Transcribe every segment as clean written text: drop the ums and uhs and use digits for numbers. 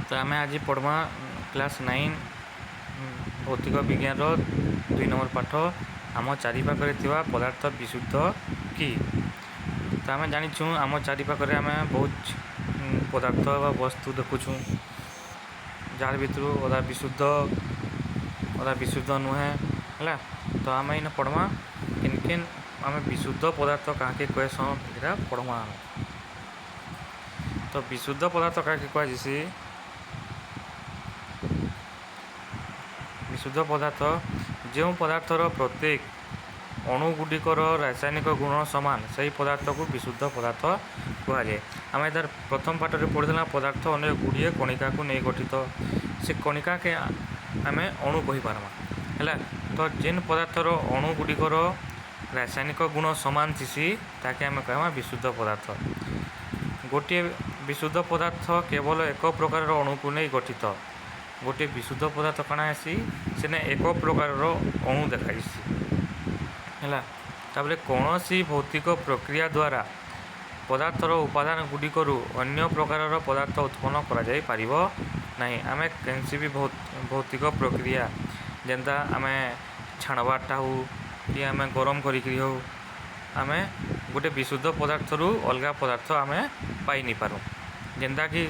तो आम आज पढ़वा क्लास 9 भौतिक विज्ञान 2 नंबर पाठ आम चारिपाखे पदार्थ विशुद्ध कि। तो आम जाचु आम चारिपाखे आम बहुत पदार्थ वस्तु देखुचु जार भितर अधा विशुद्ध नुहे है। तो आम इन पढ़वा किन किन आम विशुद्ध पदार्थ क्या कहसन यहाँ पढ़वा। तो विशुद्ध पदार्थ क्या कहुसी विशुद्ध पदार्थ जो पदार्थर प्रत्येक अणुगुड़िकर रासायनिक गुण सामान से पदार्थ को विशुद्ध पदार्थ कहुए। आम इधर प्रथम पाठ में पढ़ीला पदार्थ अनेक गुड़िए कणिका को नहीं गठित से कणिका के आम अणु कहीपरमा है। तो जेन पदार्थर अणुगुड़िकर रासायनिक गुण सामान थी ताकि आम कह विशुद्ध पदार्थ। गोटे विशुद्ध पदार्थ केवल एक प्रकार अणु को नहीं गठित। गोटे विशुद्ध पदार्थ कण आसी से एक प्रकार अणु देखाई है। तापर कौन सी भौतिक प्रक्रिया द्वारा पदार्थर उपादान गुड़िक अन्य प्रकार पदार्थ उत्पन्न करा आम कैसी भी भौतिक प्रक्रिया जेनता आम छाणबाटा हो कि आम गरम करी हो आम गोटे विशुद्ध पदार्थ रु अलग पदार्थ आम पाई नहीं पारू। जेनता कि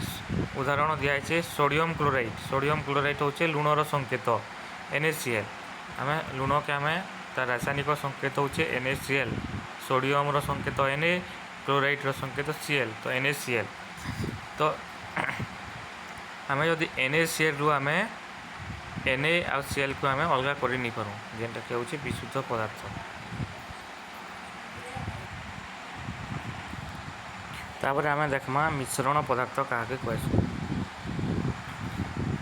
उदाहरण दिखाई सोडियम क्लोराइड हूँ लुणर संकेत NaCl। आम लुण के आम तार रासायनिक संकेत हूँ NaCl, सोडियम संकेत Na, क्लोराइड संकेत Cl तो NaCl। तो आम जदि NaCl रु आम Na आ Cl को आम अलग कर नहीं पारूँ जेनटा कि हूँ विशुद्ध पदार्थ। तापर आम देखमा मिश्रण पदार्थ क्या कहसु।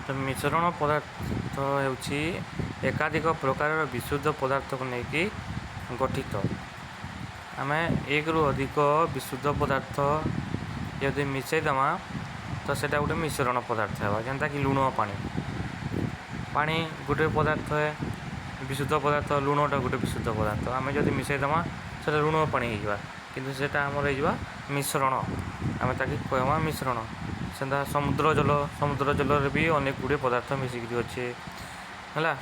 तो मिश्रण पदार्थ होउछि एकाधिक प्रकार विशुद्ध पदार्थ को लेकिन गठित। आम एक रु अधिक विशुद्ध पदार्थ यदि मिसईदमा तो सेटा गोटे मिश्रण पदार्थ है। जेनता कि लुण पानी गोटे पदार्थ है विशुद्ध पदार्थ, लुणटा गोटे विशुद्ध पदार्थ। आम जब मिसईदमा से लुण पानी हो किंतु आमर हो मिश्रण आम ताकि कहवा मिश्रण। से समुद्र जल भी अनेक गुड़े पदार्थ मिसिकी अच्छे है।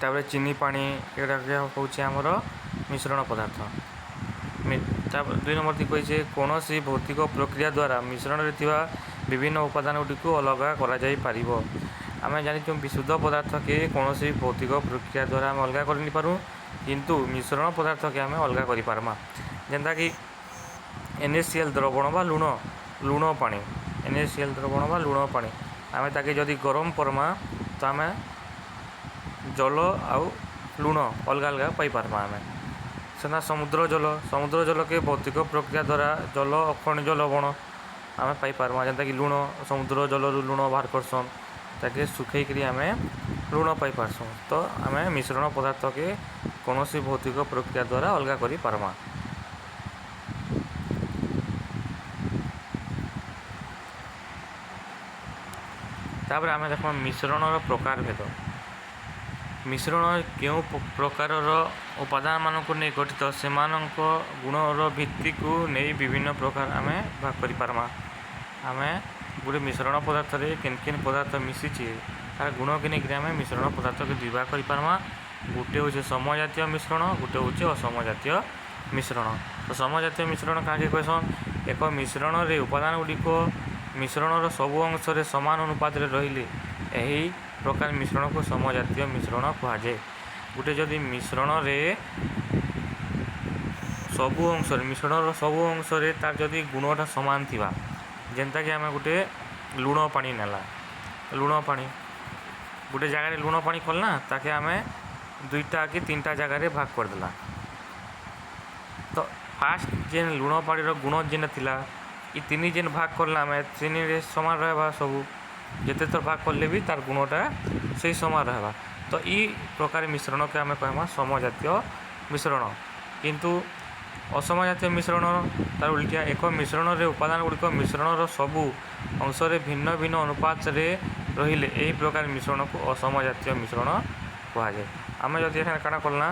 तापर चीनी पानी ये हूँ आमर मिश्रण पदार्थ। 2 नंबर थी कही कौन सी भौतिक प्रक्रिया द्वारा मिश्रण विभिन्न उपादान गुड़ी को अलग कर। आम जानी विशुद्ध पदार्थ के कौन सी भौतिक प्रक्रिया द्वारा आम अलग कर नहीं पारूँ किंतु मिश्रण पदार्थ के आम अलग कर जेनता कि NaCl द्रवण बा लुण पानी NaCl द्रवण बा लुण पानी आम ताकि जदि गरम करमा तो आम जल आउ लुण अलग अलग पाइपरमा। आम सेना समुद्र जल के भौतिक प्रक्रिया द्वारा जल अखनिज लवण आम पाइपरमा जेनता कि लुण समुद्र जल लुण बाहर करसन ताकि सुखई आम लुण पाइपारसुँ। तो आम मिश्रण पदार्थ के कौन सी भौतिक प्रक्रिया द्वारा अलग कर पारमा। तापर आम देख मिश्रण प्रकार भेद। मिश्रण क्यों प्रकार उपादान मान नहीं गठित से गुणर भित्ति को नहीं विभिन्न प्रकार आम भाग कर पारमा। आम गोटे मिश्रण पदार्थ किन किन पदार्थ मिसी तार गुण के नहीं आम मिश्रण पदार्थ के 2 भाग कर पारमा। गोटे हूँ समजातीय मिश्रण, गोटे हूँ असमजातीय मिश्रण। तो समजातीय मिश्रण क्या कहसन एक मिश्रण रे उपादान गुड़िक मिश्रणर सबु अंश सामान अनुपात रहिले यही प्रकार मिश्रण को समजातीय मिश्रण कहुए। गोटे जदि मिश्रण रे सबु अंश मिश्रणर सबु अंश तार जदि गुणटा सामान थिबा जेनता कि आम गोटे लुण पानी नेला लुण पानी गोटे जगह लुण पानी खोलना ताके आम 2टा कि 3टा जगह भाग करदेला। तो फास्ट जेन लुण पानी गुण जेन थिला ये 3 जेन भाग करला आम 3 सामान रहा सबू जिते थर भाग कले भी तार गुणटा से सामान रहा। तो ई प्रकार मिश्रण के आम कहमा समजातीय मिश्रण। किंतु असमजातीय मिश्रण तार उल्टिया एक मिश्रण रे उपादान गुड़िक मिश्रणर सबू अंश भिन्न भिन्न अनुपात रहिले यही प्रकार मिश्रण को असमजातीय मिश्रण कहुए। आम जदि काଣା कलना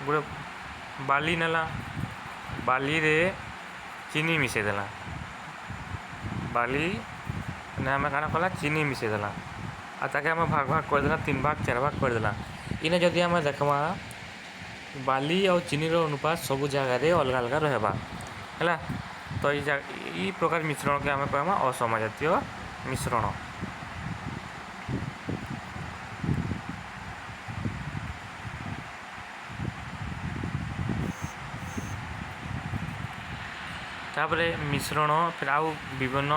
गोटे बाली नेला बाली रे चीनी मिसईदेला बाली आम क्या कला चीनी मिसेदेला आ ताके आम भाग भाग करदेला 3 भाग 4 भाग करदेला। इने जदि आम देखमा बाली और चीनी अनुपात सब जगार अलग अलग रहबा है। तो ये प्रकार मिश्रण के आम कहमा असमजातीय मिश्रण। तापरे मिश्रण फिर आउ विभिन्न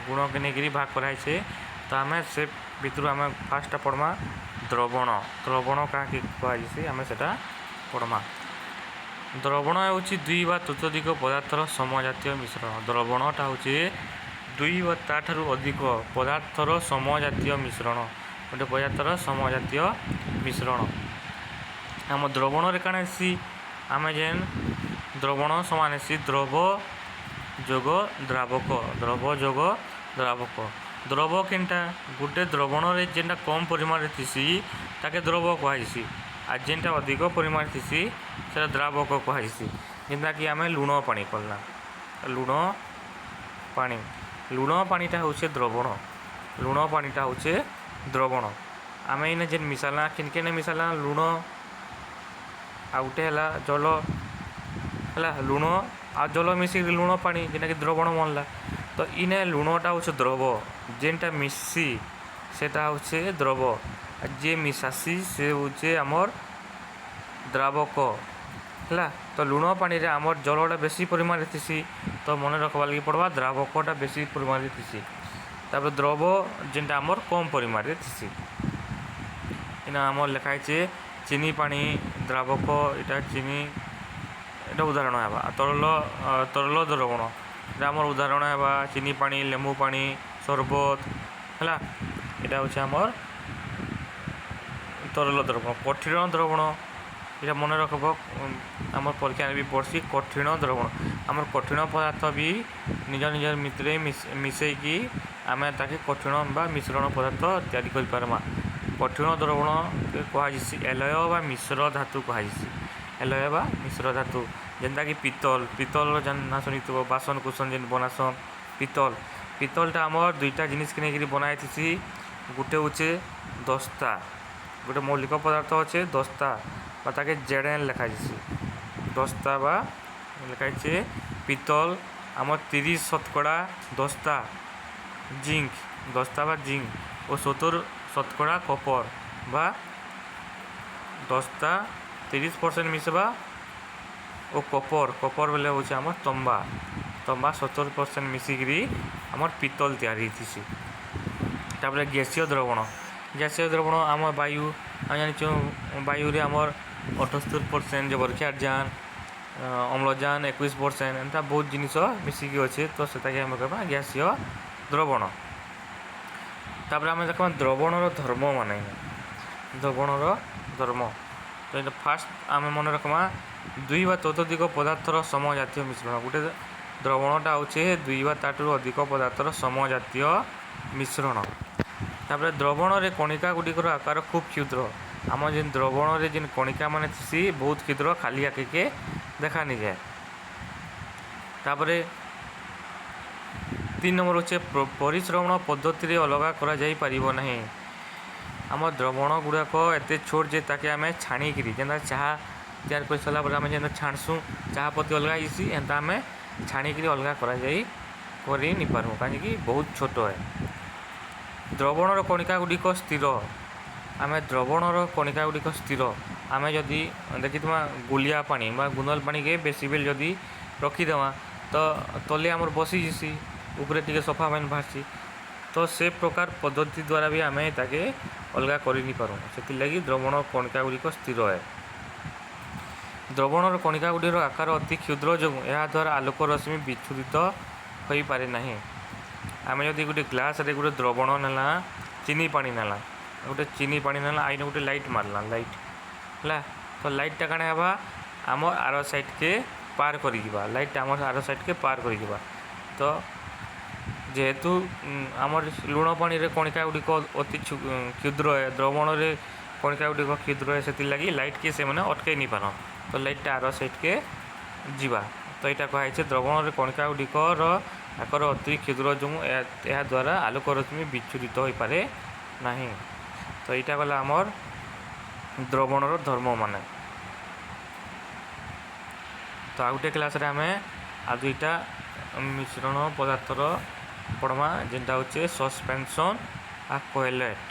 गुण के लेकिन भाग कराई छे। तो आम से भितर आम फास्ट पढ़मा द्रवण। द्रवण क्या कहुसी आम से पढ़मा। द्रवण होची दुई बा ततोधिक पदार्थर समजातीय मिश्रण। द्रवणटा हूँ दुई बा ताठारु अधिक पदार्थर समजातीय मिश्रण। गोटे पदार्थर समजातीय मिश्रण आम द्रवण काण आसी आम जेन द्रवण समान आसी द्रव जोग द्रावक। द्रव जोग द्रावक द्रव केनटा गोटे द्रवण जेनटा कम परिमाण थीसी ताके द्रव कहुसी आ जेनटा अधिक परिमाण थीसी से द्रावक कहुसी। जेनता कि आम लुण पानी करला लुण पानीटा हूँ द्रवण। लुण पानीटा हूँ द्रवण। आम इन जेन मिसाला किन मिसाला लुण आ गोटे है जल है लुण आ जल मिसिक लुण पानी जेनटा कि द्रवण बनला। तो इने लुणटा हूँ द्रव जेनटा मिसी सेटा हूँ द्रव जे मिसासी से हूँ आमर द्रावक है। तो लुण पानी रे आमर जलटा बेसी परिमाण थीसी तो मन रखवा लगी पड़वा द्रावकटा बेसी परिमाण थीसी। तापर द्रव जेनटा आमर कम परिमाण थीसी। इना आमर लिखाई चीनी पानी द्रावक इटा चीनी এটা উদাহরণ হবা। তরল দ্রবণ এটা আমার উদাহরণ হবা চিনি পানি লেম্বু পানি শরবত হ্যাঁ। এটা হচ্ছে আমার তরল দ্রবণ। কঠিন দ্রবণ এটা মনে রাখব আমার পরীক্ষা भी পড়ছি কঠিন দ্রবণ। আমার কঠিন পদার্থ भी নিজ নিজের ভিতরে মিশাইকি আমি তাকে কঠিন বা মিশ্রণ পদার্থ তৈরি করে পারমা। কঠিন দ্রবণ কুহযাইছি এলয় বা মিশ্র ধাতু কুহযাইছি। एलय बा मिश्र धातु जेनता कि पितल पितल ना शुणी बासन कुसन जेन बनासन पितल पितलटा आमर दुईटा जिनिस के लेकिन बनाई थी। गोटे हूँ दस्ता गोटे मौलिक पदार्थ अच्छे दस्ता बा ताके जेडेन लिखा जाइए दस्ता बा लिखाई पितल आमर 30% दस्ता जिंक दस्ता बा जिंक और 70% कपर बा दस्ता 30% मिसबा और कपर कपर बेले हूँ आम तंबा तंबा 70% मिसिकी आम पितल तैयारी थी। तापर गैसीय द्रवण गैसीय द्रवण आम वायु आम जानी वायु आमर 78% जो बरख्याजान अम्लजान 21% एंता बहुत जिनिस मिसिकी अच्छे। तो से कह गैसीय द्रवण। तापर आम देख द्रवणर धर्म माने द्रवणर धर्म। तो फास्ट आम मन रखमा दुई बा ततोधिक पदार्थर समजातीय मिश्रण। गोटे द्रवणटा हूँ दुई बा ताठू अधिक पदार्थर समजातीय मिश्रण। तापर द्रवण रे कणिका गुड़िकर आकार खूब क्षुद्र। आम जेन द्रवण रे जेन कणिका माने थी बहुत क्षुद्र खाली आँखि के देखा नहीं जाए। तापर 3 नंबर हूँ परिश्रवण पद्धति रे अलग करा जाई परिबो नहीं। आम द्रवण गुड़ाक एत छोट जे ताके आम छाणिकी जेनता चाह तैयार कर सारा आम जेन छाणसु चाह पत्ती अलग आसी एंता आम छाणिकी अलग करें पारू कहीं बहुत छोट है। द्रवणर कणिका गुड़िक स्थिर आम द्रवणर कणिका गुड़िक स्थिर आम जदि देखी गुलिया पानी गुंदल पानी के बेसी बेल जदि रखीदेमा तो तले आमर बसी जीसी उपरे टी सफा पानी बाहर। तो से प्रकार पद्धति द्वारा भी आम ताके अलग कर पारूँ से लगी द्रवण कणिका गुड़िक स्थिर है। द्रवणर कणिका गुड़िर आकार अति क्षुद्र जो यह द्वारा आलोक रश्मि विच्छुदित हो पारे ना। आम जदि गोटे ग्लास रे गोटे द्रवण नाला चीनी पानी नाला गोटे चीनी पानी नाला आईन गोटे लाइट मारला लाइट है। तो लाइटा काण है आम आर साइड के पार कर लाइट आम आर साइड के पार कर। तो जेहेतु आमर लुण पानी रे कणिका गुड़िक अति क्षुद्र है द्रवण रे कणिका गुड़िक क्षुद्र है से लगी लाइट के से मैंने अटकई नहीं पार। तो लाइटा आर साइड के जीवा। तो यहाँ कहुई द्रवण रे कणिका गुड़िकर ଆକାର ଅତି କ୍ଷୁଦ୍ର ଯୋଗୁଁ ଏହା ଦ୍ୱାରା ଆଲୋକ ରଶ୍ମି ବିଚ୍ଛୁରିତ ହୋଇପାରେ ନାହିଁ। ତ ଏଇଟା ଗଲା ଆମର ଦ୍ରବଣର ଧର୍ମ ମାନେ। ତ ଆଉ ଗୋଟେ କ୍ଲାସ୍ରେ ଆମେ ଆଉ ଦୁଇଟା ମିଶ୍ରଣ ପଦାର୍ଥର ପଢ଼ମା, ଯେନ୍ଟା ହଉଛେ ସସ୍ପେନ୍ସନ୍ ଆଉ କୋଏଲେଟ୍।